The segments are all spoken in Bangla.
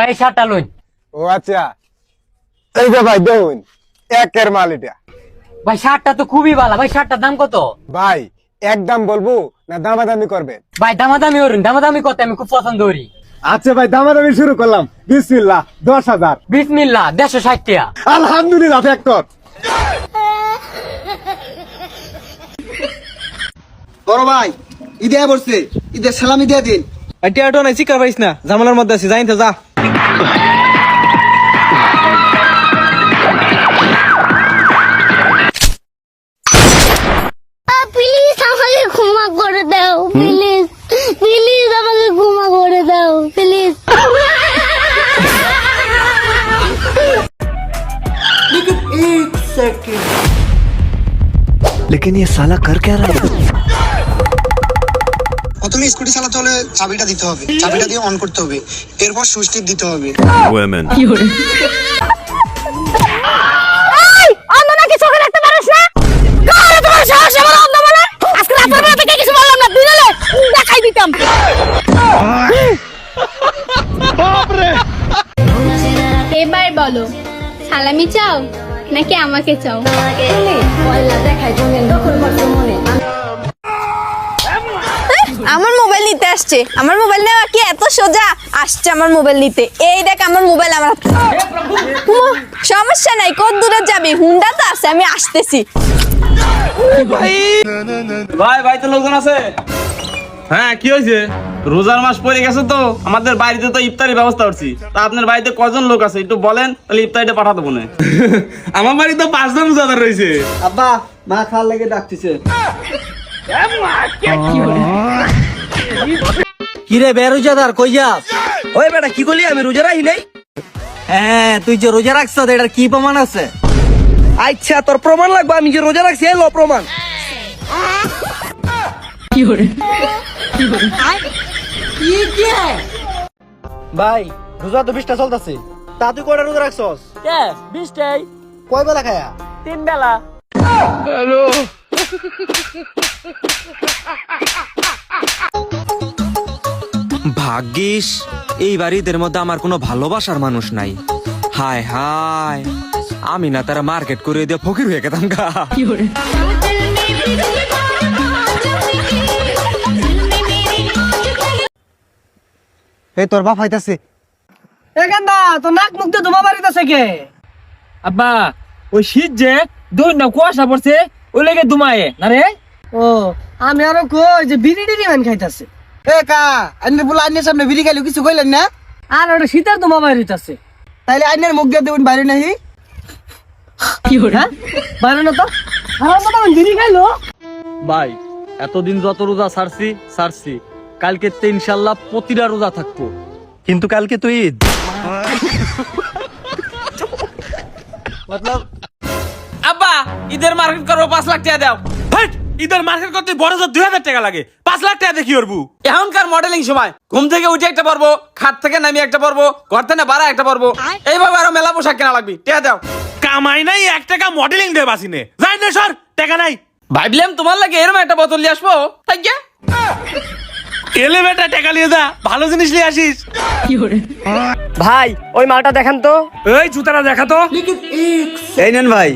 ভাই শার্টটা লইন। ও আচ্ছা, এই যে ভাই দেখুন, একের মাল এটা। ভাই শার্টটা তো খুবই ভালো। ভাই শার্টটার দাম কত? ভাই একদম বলবো না দামাদামি করবেন? ভাই দামাদামি করুন, দামাদামি করতে আমি খুব পছন্দ করি। আচ্ছা ভাই, দামাদামি শুরু করলাম। বিসমিল্লাহ, 10,000। বিসমিল্লাহ, 160 টাকা। আলহামদুলিল্লাহ, ফ্যাক্টর। বড় ভাই ঈদে বসছে, ঈদের সালামি দিয়ে দিন। টিয়াটো নাই, চিকার পাইস না, জামালার মধ্যে আছি, জানিতে যা। প্লিজ আমাকে ক্ষমা করে দাও, প্লিজ প্লিজ আমাকে ক্ষমা করে দাও, প্লিজ। लेकिन ये साला कर क्या रहा है? প্রথমে স্কুটি চালাতে হলে চাবিটা দিতে হবে, চাবিটা দিয়ে অন করতে হবে, এরপর সুইচ টিপ দিতে হবে। Women. অন্ধ নাকি চোখে দেখতে পারিস না? কারে তোমার সাহস আমার অন্ধ বলে? আজকে রাতের বেলা থেকে কিছু বললাম না, দিলে দেখাই দিতাম। এবার বলো, সালামি চাও নাকি আমাকে চাও? আমার মোবাইল নিতে আসছে। আমার মোবাইল নেওয়া কি এত সোজা? আসছে আমার মোবাইল নিতে। এই দেখ আমার মোবাইল আমার হাতে। সমস্যা নাই, কত দূরে যাবি? হুন্ডা তো আছে, আমি আসতেছি। ভাই ভাই তো লোকজন আছে। হ্যাঁ কি হয়েছে? রোজার মাস পড়ে গেছে তো, আমাদের বাড়িতে তো ইফতারের ব্যবস্থা করছি। তা আপনার বাড়িতে কজন লোক আছে একটু বলেন, তাহলে ইফতারিটা পাঠা দেবো না। আমার বাড়িতে 5 জন রোজাদার রয়েছে। আব্বা মা খাওয়ার লেগে ডাকতেছে। কিরে বেরোজাদার, কই যাস? ওই বেটা কি করলি? আমি রোজা রাখি নাই। হ্যাঁ, তুই যে রোজা রাখছ এটার কি প্রমাণ আছে? আচ্ছা তোর প্রমাণ লাগবে, আমি যে রোজা রাখছি এলো প্রমাণ। ভাই রোজা তো 20টা চলতেছে। তা তুই কয়টা রোজা রাখছস? 20টাই। কয় বেলা খায়া? 3 বেলা। ভাগ্যিস এই বাড়িদের মধ্যে আমার কোনো ভালোবাসার মানুষ নাই। হায় হায়, আমি না তারা মার্কেট করে দিয়ে ফকির হয়ে গেতাম গা। এই তোর বাপ আইতাছে। আব্বা ওই শীত যে দুই না কুয়াশা পড়ছে, ওই লেগে দুমায়ে না রে। ও আমি আরো কই যে বিড়ি টিড়ি মান খাইতাছে। এ কা আইনের বলে আইনের সামনে বিড়ি খাইলো কিছু কইলেন না? আর ওটা শীতের দুমা বাইরিতেছে। তাইলে আইনের মুখ দিয়ে দেবেন বাইরে নাহি। কি হল? বাইরে না তো আর তো বিড়ি খাইলো। ভাই এতদিন যত রোজা ছাড়ছি, কালকে তো ইনশাল্লাহ প্রতিটা রোজা থাকবো। কিন্তু কালকে তো ঈদ। মতলব আব্বা ঈদের মার্কেট করবো, 5 লাখ টাকা দাও। ঈদের মার্কেট করতে বড় জোর 2000 টাকা লাগে, 5 লাখ টাকা দিয়ে কি করবো? এখনকার মডেলিং সময় ঘুম থেকে উঠে একটা পরবো, খাট থেকে নামিয়ে একটা পরবো, ঘর থেকে বাড়া একটা পরবো, এইভাবে আরো মেলা পোশাক কেনা লাগবে। টাকা দাও। কামাই নাই 1 টাকা মডেলিং দে বাসিনে যাই না সর, টাকা নাই। ভাবলাম তোমার লাগে এরম একটা বোতল নিয়ে আসবো, তাই কে এলে বেটা টাকা নিয়ে যা, ভালো জিনিস নিয়ে আসিস। ভাই ওই মালটা দেখেন তো। এই জুতাটা দেখা তো। এই নেন ভাই।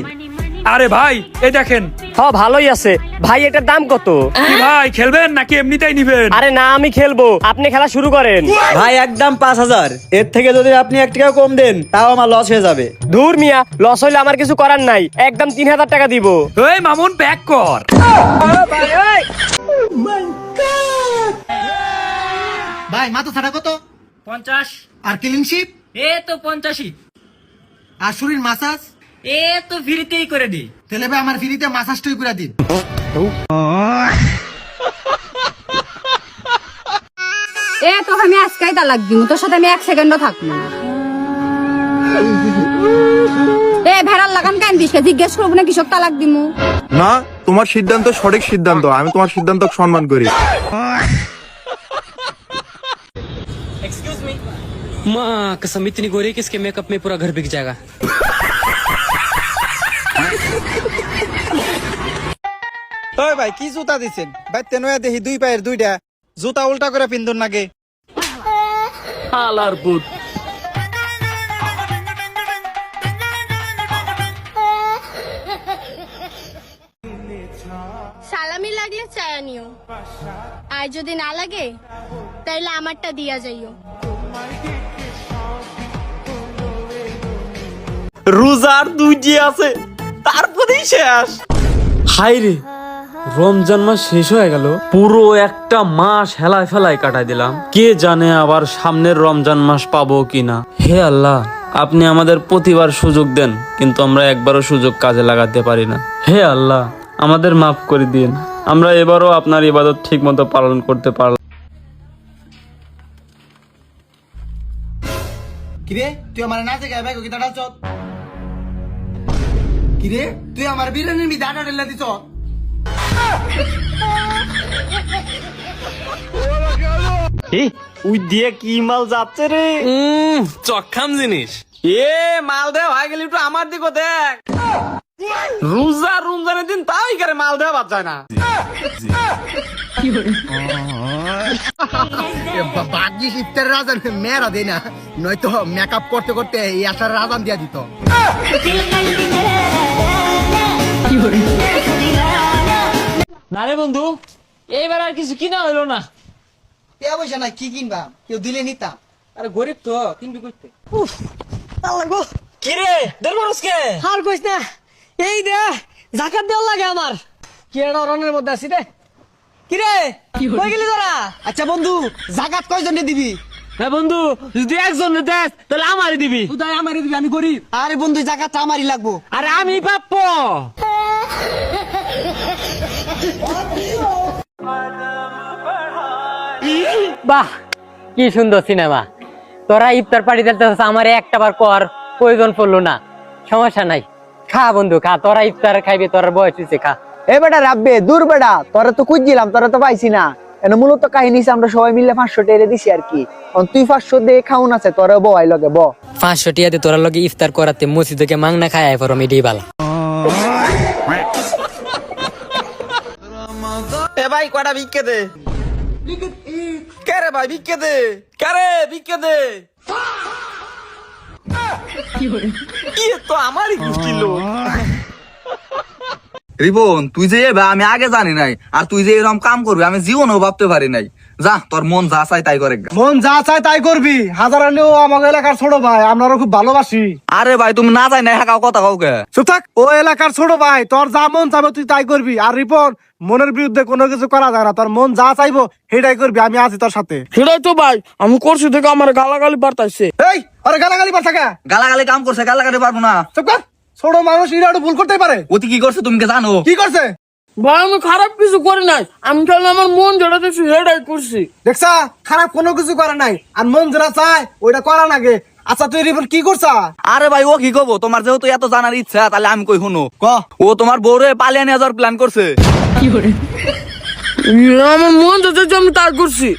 আরে ভাই এই দেখেন। হ্যাঁ ভালোই আছে ভাই, এটার দাম কত? কি ভাই খেলবেন নাকি এমনিতেই নিবেন? আরে না, আমি খেলবো, আপনি খেলা শুরু করেন। ভাই একদম 5000, এর থেকে যদি আপনি 1 টাকা কম দেন তাও আমার লস হয়ে যাবে। দূর মিয়া, লস হইলে আমার কিছু করার নাই, একদম 3000 টাকা দিব। এই মামুন ব্যাক কর। ভাই মাথা ছাড়া কত? 50। আর ক্লিনশিপ? এ তো 85। আর শরীর মাসাজ? এ তো ফ্রিতেই করে দি। তাহলে ভাই আমার ফ্রিতে মাসাজটাই করে দিন। এ তো আমি আজকেই তালাক দিব, তোর সাথে আমি 1 সেকেন্ডও থাকবো না। এ ভেড়ার লাগান কেন দিস? জিজ্ঞেস করবো না কৃষক তালাক দিমু? না, তোমার সিদ্ধান্ত সঠিক সিদ্ধান্ত, আমি তোমার সিদ্ধান্ত সম্মান করি। Excuse me. माँ कसम इतनी गोरी कि इसके मेकअप में पूरा घर बिक जाएगा। ওই ভাই কি জুতা দিছেন? ভাই তেনয়া দেখি 2 পায়ের 2টা জুতা উল্টা করে পিন্দুন নাকি? হালার পুত আর যদি না লাগে তাইলে আমারটা দিয়া যাইও। রোজার 2টি আছে, তারপরেই শেষ। হাই রে, রমজান মাস শেষ হয়ে গেল, পুরো একটা মাস হেলায় ফেলায় কাটাই দিলাম। কে জানে আবার সামনের রমজান মাস পাবো কিনা। হে আল্লাহ, আপনি আমাদের প্রতিবার সুযোগ দেন, কিন্তু আমরা একবারও সুযোগ কাজে লাগাতে পারি না। হে আল্লাহ, আমাদের মাফ করে দিন, আমরা এবারও আপনার ইবাদত ঠিক মতো পালন করতে পারলাম। কিরে তুই আমার না থেকে ব্যাগ কি দাঁড়াচ্ছ? কিরে তুই আমার বিরিয়ানির মি দাঁড়া ঢেলে দিছ? উই দিয়ে কি মাল যাচ্ছে রে? চক্ষাম জিনিস। এ মাল দেওয়া হয়ে গেলি একটু আমার দিকে দেখ। রমজানের দিন তাই করে মাল দেওয়া বাদ যায় না। ভাগ্যিস ইফতারের রাজান মেয়েরা দেয় না, নয়তো মেকআপ করতে করতে এই আসার রাজান দিয়া দিত। না রে বন্ধু, এইবার আর কিছু কিনা হইলো না। কে পয়সা না কি কিনবা, কেউ দিলে নিতাম। আরে গরিব তো, কিনবি করতে। কি রে দেড় মানুষকে হার কইস না, এই দে জাকাত দেওয়ার লাগে আমার। কি একটা অরণ্যের মধ্যে আছি রে। কি রে কই গেলি তোরা? আচ্ছা বন্ধু, জাকাত কয়জনে দিবি? হ্যাঁ বন্ধু, যদি একজন দেস তাহলে আমারই দিবি। তুই আমারই দিবি, আমি গরিব। আরে বন্ধু জাকাত আমারই লাগবো। আরে আমি পাপ্প। বাহ, কি সুন্দর সিনেমা। তোরা ইফতার পার্টি দিতেছিস, আমার একটা বার কর প্রয়োজন পড়লো না। সমস্যা নাই, খা বন্ধু খা, তোরা ইফতার খাইবি, তোর বয়স হয়েছে, খা। এ বেটা রাব্বে, দূর বেটা, তোরা তো খুঁজছিলাম, তোরা তো পাইছি না। এনে মূলত কাহিনী আমরা সবাই মিলে 500 টাকা দিছি আর কি। তুই 500 দিয়ে খাউন আছে, তোরা বয় লগে ব 500 টিয়া দিয়ে তোরা লগে ইফতার করাতে মসজিদকে মাংনা খায় আয় পরম, এটাই ভালো। এ ভাই কয়টা ভিক্ষে দে। কে রে ভাই ভিক্ষে দে, কে রে ভিক্ষে দে। কি তো আমারই গোষ্ঠী লোক। রিপন, তুই যে এবার আমি আগে জানি নাই, আর তুই যে এরকম কাম করবি আমি জীবনেও ভাবতে পারি নাই। যা, তোর মন যা চাই তাই করে। মন যা চায় তাই করবি। হাজার হলেও আমাদের এলাকার ছোট ভাই, আমরা খুব ভালোবাসি। আরে ভাই, তুমি না চাই না হাঁকাও কথা কাউকে। চুপ থাক, ও এলাকার ছোট ভাই, তোর যা মন চাইবো তুই তাই করবি। আর রিপন, মনের বিরুদ্ধে কোনো কিছু করা যায় না, তোর মন যা চাইবো সেটাই করবি। আমি আছি তোর সাথে। সেটাই তো ভাই, আমি করছি থেকে আমার গালাগালি বাড়তাইছে। এই আরে গালাগালি পার থাকা, গালাগালি কাম করছে, গালাগালি পারবো না। চুপ কর। ছোট মানুষ এরা একটু ভুল করতেই পারে। অতি কি করছে তুমি কি জানো? কি করছে? ভাই আমি খারাপ কিছু করি নাই, আমি খালি আমার মন যেটা দেখছি সেটাই করছি। দেখছা, খারাপ কোনো কিছু করে নাই, আর মন যেটা চায় ওইটা করা লাগে। আচ্ছা তুই রিপন কি করছা? আরে ভাই, ও কি করবো? তোমার যেহেতু এত জানার ইচ্ছা, তাহলে আমি কই শুনো। ক। ও তোমার বউরে পালিয়ে নিয়ে যাওয়ার প্ল্যান করছে। আমার মন যেটা আমি তাই করছি।